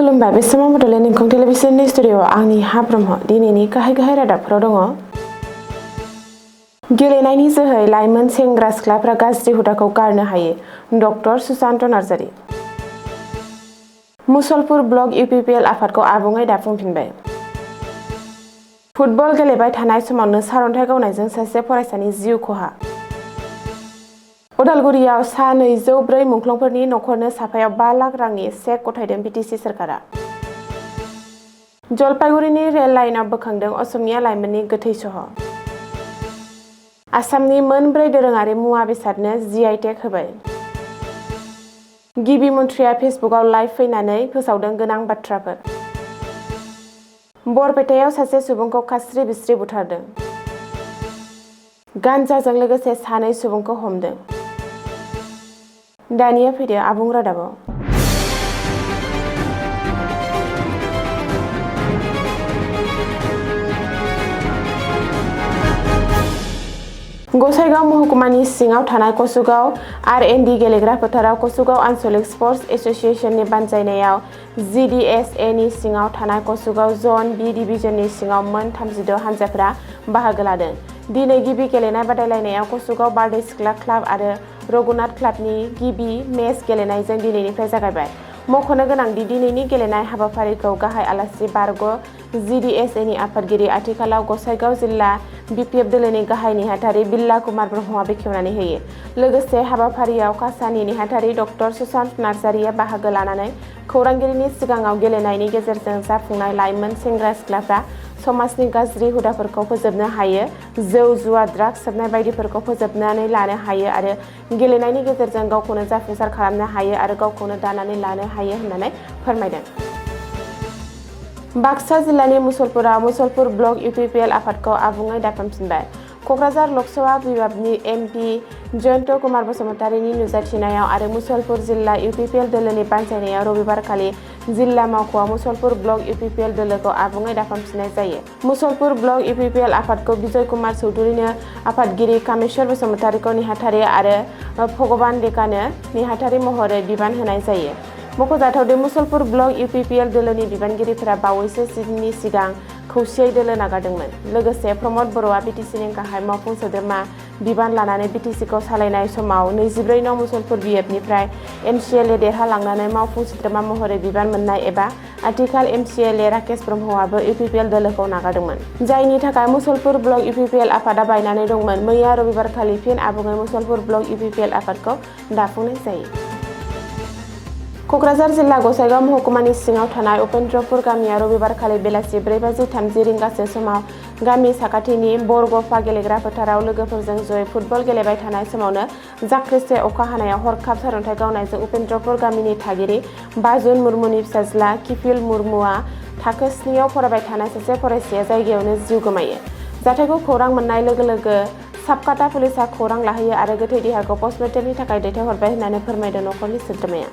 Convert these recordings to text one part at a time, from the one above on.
खुलुमबाय बे समाव बड'लेण्ड इंखं टेलिभिजननि स्टुडिअ'आव आंनि हा ब्रह्म दिनैनि गाहाय रादाबफोराव दङ। गेलेनायनि जोहै लाइमोन सेंग्रा सिख्लाफ्रा गाज्रि हुदाखौ गारनो हायो। Doctor Sushant Narzary. Musalpur block UPPL आफादखौ आबुङै दाफुंफिनबाय। फुटबल गेलेबाय थानाय समावनो सारअन्थाइ गावनायजों सासे फरायसानि जिउ खहा। उदालगुरियाव सा 204 मुंख्लंफोरनि नखरनो साफायाव 5 लाख रांनि चेक गथायदों बिटिसि सोरखारा। जलपाइगुरिनि रेल लाइनआव बोखांदों असमिया लाइमोननि गोथै सह। आसामनि मोनब्रै दोरोङारि मुवा बेसादनो GI टेग होबाय। गिबि मन्थ्रिया फेसबुकआव लाइभ फैनानै फोसावदों गोनां बाथ्राफोर। बरपेटायाव सासे सुबुंखौ खास्रि बिस्रि बुथारदों। गान्जाजों लोगोसे 2 सुबुंखौ हमदों। दानिया फैदो आबुं रादाबाव। गसाइगाव महकुमानि सिङाव थानाय कसुगाव R&D गेलेग्रा फोथाराव कसुगाव आन्चलिक स्पर्टस एस'सिएशननि बानजायनायाव GDSA नि सिङाव थानाय कसुगाव जन B डिभिजननि सिङाव मोन 36 हानजाफोरा बाहागो लादों। दिनै गिबि गेलेनाय बादायलायनायाव कसुगाव बारदै सिख्ला क्लाब आरो रघुनाथ क्लाबनि गिबि मेच गेलेनायजों दिनैनिफ्राय जागायबाय। मख'नो गोनांदि दिनैनि गेलेनाय हाबाफारिखौ गाहाय आलासि बारग' GDSA नि आफादगिरि आथिखालाव गसाइगाव जिल्ला BPF दोलोनि गाहाय नेहाथारि बिल्ला कुमार ब्रह्मआ बेखेवनानै होयो। लोगोसे हाबाफारियाव कासानि नेहाथारि डक्टर सुशान्त नार्जारिया बाहागो लानानै खौरांगिरिनि सिगाङाव गेलेनायनि गेजेरजों जाफुंनाय लाइमोन सेंग्रा सिख्लाफ्रा समाजनि गाज्रि हुदाफोरखौ फोजोबनो हायो, जौ जुवा ड्राग्स सोबनाय बायदिफोरखौ फोजोबनानै लानो हायो आरो गेलेनायनि गेजेरजों गावखौनो जाफुंसार खालामनो हायो आरो गावखौनो दानानै लानो हायो होननानै फोरमायदों। बाक्सा जिल्लानि मुसलपुराव मुसलपुर ब्लक इउपिपिएल आफादखौ आबुङै दाफुंफिनबाय। क'क्राझार लकसभा बिभागनि MP जयन्त कुमार बसुमतारीनि नुजाथिनायाव आरो मुसलपुर जिल्ला इउपिपिएल दोलोनि बानजायनायाव रबिबारखालि जिल्ला मावख'आव मुसलपुर ब्लक इउपिपिएल दोलोखौ आबुङै दाफुंफिननाय जायो। मुसलपुर ब्लक इउपिपिएल आफादखौ बिजय कुमार चौधुरीनो आफादगिरि कामेश्वर बसुमतारीखौ नेहाथारि आरो भगबान डेकानो नेहाथारि महरै बिबान होनाय जायो। मख'जाथावदि मुसलपुर ब्लक इउपिपिएल दोलोनि बिबानगिरिफोरा बावैसो दिननि सिगां खौसेयै दोलो नागारदोंमोन। लोगोसे प्रमद बर'आ बिटिसिनि गाहाय मावफुं सोद्रोमा बिबान लानानै बिटिसिखौ सालायनाय समाव 24 नं मुसलपुर BFनिफ्राय MCLA देरहालांनानै मावफुं सोद्रोमा महरै बिबान मोननाय एबा आथिखाल MCLA राकेश ब्रह्मआबो इउपिपिएल दोलोखौ नागारदोंमोन। जायनि थाखाय मुसलपुर ब्लक इउपिपिएल आफादा बायनानै दंमोन। मैया रबिबारखालि फिन आबुङै मुसलपुर ब्लक इउपिपिएल आफादखौ दाफुंनाय जायो। क'क्राझार जिल्ला गसाइगाव महकुमानि सिङाव थानाय उपेन्द्रपुर गामिया रबिबारखालि बेलासि 4:30 रिंगासो समाव गामि साखाथिनि बरगफा गेलेग्रा फोथाराव लोगोफोरजों जयै फुटबल गेलेबाय थानाय समावनो जाख्रिसे अखा हानायाव हरखाब सारअन्थाइ गावनायजों उपेन्द्रपुर गामिनि थागिरि बाजुन मुर्मुनि फिसाज्ला किफिल मुर्मुआ थाखो 7 आव फरायबाय थानाय सासे फरायसाया जायगायावनो जिउ गोमायो। जाथायखौ खौरां मोननाय लोगो लोगो साबकाटा पुलिसआ खौरां लाहैयो आरो गोथै देहाखौ पस्टमर्टेमनि थाखाय दैथायहरबाय होननानै फोरमायदों नखरनि सोद्रोमाया।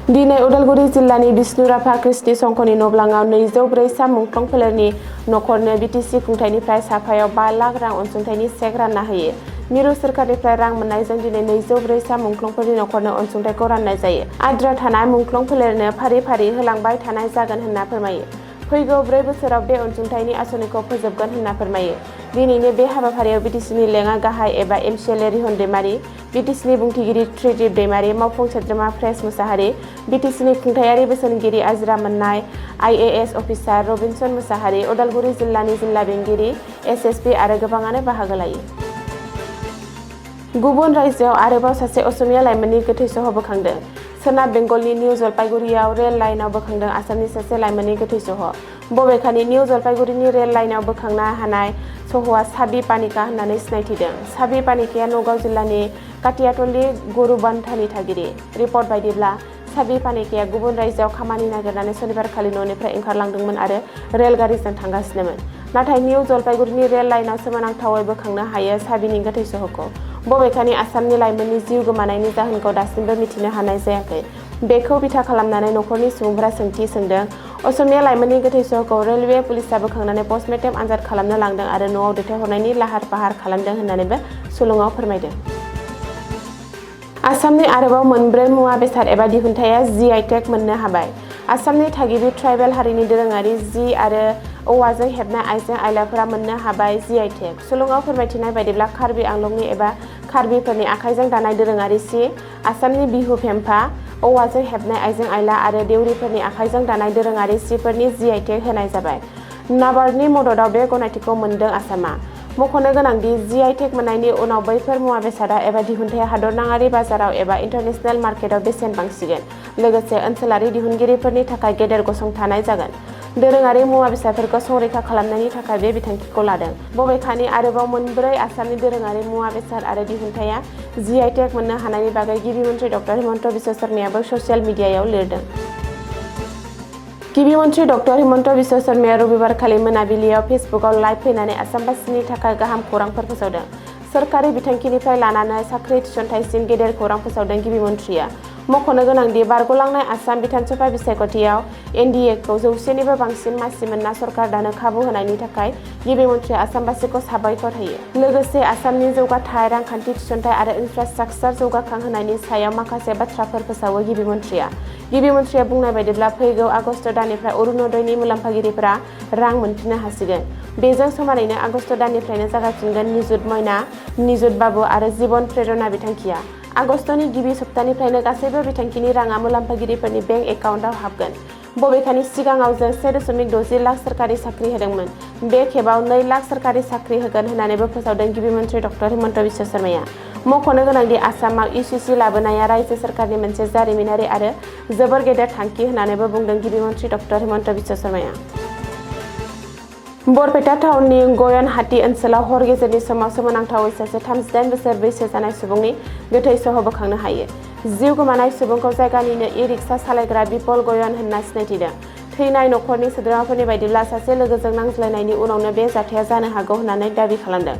दिनै उदालगुरि जिल्लानि बिष्णुराभा कृष्टि संघनि नब्लाङाव 204 सा मुंख्लं फोलेरनि नखरनो बिटिसि खुंथायनिफ्राय साफायाव 5 लाख रां अनसुंथाइनि चेक रानना होयो। मिरु सोरखारनिफ्राय रां मोननायजों दिनै 204 सा मुंख्लंफोरनि नखरनो अनसुंथाइखौ राननाय जायो। आद्रा थानाय मुंख्लं फोलेरनो फारि फारि होलांबाय थानाय जागोन होनना फोरमायो। फैगौ 4 बोसोराव बे अनसुंथाइनि आसनिखौ फोजोबगोन होनना फोरमायो। दिनैनि बे हाबाफारियाव बिटिसिनि लेङा गाहाय एबा MCLA रिहन दैमारि, बिटिसिनि बुंथिगिरि त्रिदिप दैमारि, मावफुं सोद्रोमा प्रेस मुसाहारि, बिटिसिनि खुंथायारि बोसोनगिरि आजिरा मोननाय IAS officer Robinson Mushahary, Udalguri जिल्लानि जिल्ला बेंगिरि SSP आरो गोबाङानो बाहागो लायो। गुबुन रायजोआव आरोबाव सासे असमिया लाइमोननि गोथै सह बोखांदों। सोनाब बेंगलनि निउ जलपाइगुरियाव रेल लाइनआव बोखांदों आसामनि सासे लाइमोननि गोथै सह। बबेखानि निउ जलपाइगुरिनि रेल लाइनआव बोखांनो हानाय सहआ साबि पानिका होननानै सिनायथिदों। साबि पानिकाया नगाव जिल्लानि काटियाटलि गरुबान्धानि थागिरि। रिपर्ट बायदिब्ला साबि पानिकाया गुबुन रायजोआव खामानि नागिरनानै सनिबारखालि न'निफ्राय ओंखारलांदोंमोन आरो रेलगारिजों थांगासिनोमोन। नाथाय निउ जलपाइगुरिनि रेल लाइनआव सोमोनांथावै बोखांनो हायो साबिनि गोथै सहखौ। बबेखानि आसामनि लाइमोननि जिउ गोमानायनि जाहोनखौ दासिमबो मिथिनो हानाय जायाखै। बेखौ बिथा खालामनानै नखरनि सुबुंफोरा सोंथि सोंदों। असमिया लाइमोननि गोथै सहखौ रेलवे पुलिसआ बोखांनानै पस्टमर्टेम आनजाद खालामनो लांदों आरो न'आव दैथायहरनायनि लाहार फाहार खालामदों होननानैबो सुलुङाव फोरमायदों। आसामनि आरोबाव मोनब्रै मुवा बेसाद एबा दिहुनथाया GI टेग मोननो हाबाय। आसामनि थागिबि ट्राइबेल हारिनि दोरोङारि जि आरो औवाजों हेबनाय आइजें आइलाफोरा मोननो हाबाय GI टेग। सुलुङाव फोरमायथिनाय बायदिब्ला कार्बि आंलंनि एबा कार्बिफोरनि आखाइजों दानाय दोरोङारि सि, आसामनि बिहु फेम्फा, औवाजों हेबनाय आइजें आइला आरो देउरिफोरनि आखाइजों दानाय दोरोङारि सिफोरनि GI टेग होनाय जाबाय। नाबार्डनि मददआव बे गनायथिखौ मोनदों आसामा। मख'नो गोनांदि GI टेग मोननायनि उनाव बैफोर मुवा बेसादा एबा दिहुनथाया हादरनाङारि बाजाराव एबा इन्टारनेशनेल मार्केटआव बेसेन बांसिगोन, लोगोसे ओनसोलारि दिहुनगिरिफोरनि थाखाय गेदेर गसंथानाय जागोन। दोरोङारि मुवा बेसादफोरखौ संरैखा खालामनायनि थाखाय बे बिथांखिखौ लादों। बबेखानि आरोबाव मोनब्रै आसामनि दोरोङारि मुवा बेसाद आरो दिहुनथाया GI टेग मोननो हानायनि बागै गिबि मन्थ्रि डक्टर हिमन्त बिश्व शर्मायाबो ससियेल मिडियायाव लिरदों। गिबि मन्थ्रि डक्टर हिमन्त बिश्व शर्माया रबिबारखालि मोनाबिलियाव फेसबुकआव लाइभ फैनानै आसामबासिनि थाखाय गाहाम खौरांफोर फोसावदों। सोरखारि बिथांखिनिफ्राय लानानै साख्रि थिसनथायसिम गेदेर खौरां फोसावदों गिबि मन्थ्रिया। मख'नो गोनांदि बारग'लांनाय आसाम बिधानसभा बिसायख'थियाव NDA-खौ 100निबो बांसिन मासि मोनना सरकार दानो खाबु होनायनि थाखाय गिबि मन्थ्रिया आसामबासिखौ साबायखर होयो। लोगोसे आसामनि जौगाथाय, रांखान्थि थिसनथाय आरो इनफ्रास्ट्राकचार जौगाखांहोनायनि सायाव माखासे बाथ्राफोर फोसावो गिबि मन्थ्रिया। गिबि मन्थ्रिया बुंनाय बायदिब्ला फैगौ आगस्ट दाननिफ्राय अरुणोदयनि मुलाम्फागिरिफोरा रां मोनफिननो हासिगोन। बेजों समानैनो आगस्ट दाननिफ्रायनो जागायफिनगोन निजुत मयना, निजुत बाबु आरो जिबन प्रेरणा बिथांखिया। आगस्तनि गिबि सप्तानिफ्रायनो गासैबो बिथांखिनि राङा मुलाम्फागिरिफोरनि बेंक एकाउन्टआव हाबगोन। बबेखानि सिगाङाव जों 1.60 लाख सोरखारि साख्रि होदोंमोन। बे खेबाव 2 लाख सोरखारि साख्रि होगोन होननानैबो फोसावदों गिबि मन्थ्रि डक्टर हिमन्त बिश्व शर्माया। मख'नो गोनांदि आसामाव UCC लाबोनाया रायजो सोरखारनि मोनसे जारिमिनारि आरो जोबोर गेदेर थांखि होननानैबो बुंदों गिबि मन्थ्रि डक्टर हिमन्त बिश्व शर्माया। बरपेटा टाउननि गयनहाटी ओनसोलाव हर गेजेरनि समाव सोमोनांथावै सासे 38 बोसोर बैसो जानाय सुबुंनि गोथै सह बोखांनो हायो। जिउ गोमानाय सुबुंखौ जायगानिनो इ-रिक्सा सालायग्रा बिपल गयन होनना सिनायथिदों। थैनाय नखरनि सोद्रोमाफोरनि बायदिब्ला सासे लोगोजों नांज्लायनायनि उनावनो बे जाथाया जानो हागौ होननानै दाबि खालामदों।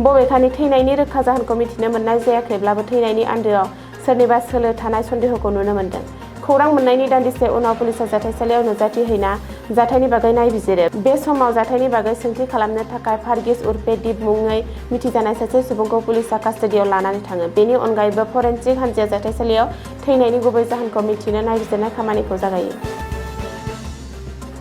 बबेखानि थैनायनि रोखा जाहोनखौ मिथिनो मोननाय जायाखैब्लाबो थैनायनि आन्दोआव सोरनिबा सोलो थानाय सन्देहखौ नुनो मोन्दों। खौरां मोननायनि दान्दिसे उनाव पुलिसआ जाथायसालियाव नुजाथि हैना जाथायनि बागै नायबिजिरो। बे समाव जाथायनि बागै सोंथि खालामनो थाखाय फार्गिस उर्फे दिप मुङै मिथिजानाय सासे सुबुंखौ पुलिसआ कास्टडियाव लानानै थाङो। बेनि अनगायैबो फरेनसिक हान्जाया जाथायसालियाव थैनायनि गुबै जाहोनखौ मिथिनो नायबिजिरनाय खामानिखौ जागायो।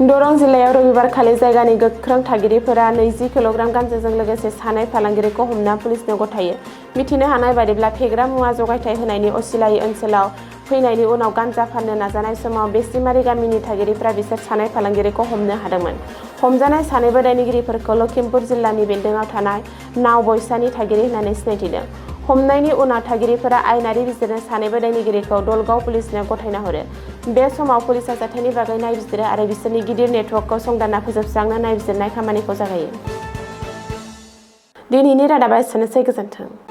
दरं जिल्लायाव रबिबारखालि जायगानि गोख्रों थागिरिफोरा 20 किल'ग्राम गान्जाजों लोगोसे सानै फालांगिरिखौ हमना पुलिसनो गथायो। मिथिनो हानाय बायदिब्ला फेग्रा मुवा जगायथाय होनायनि असिलायै ओनसोलाव फैनायनि उनाव गान्जा फाननो नाजानाय समाव बेसिमारि गामिनि थागिरिफ्रा बिसोर सानै फालांगिरिखौ हमनो हादोंमोन। हमजानाय सानैबो दायनिगिरिफोरखौ लखिमपुर जिल्लानि बेन्दोंआव थानाय नावबयसानि थागिरि होननानै सिनायथिदों। हमनायनि उनाव थागिरिफोरा आयेनारि बिजिरनो सानैबो दायनिगिरिखौ दलगाव पुलिसनो गथायना हरो। बे समाव पुलिसआ जाथायनि बागै नायबिजिरो आरो बिसोरनि गिदिर नेटवर्कखौ संदानना फोजोबस्रांनो नायबिजिरनाय खामानिखौ जागायो। दिनैनि रादाबा एसेनोसै, गोजोन्थों।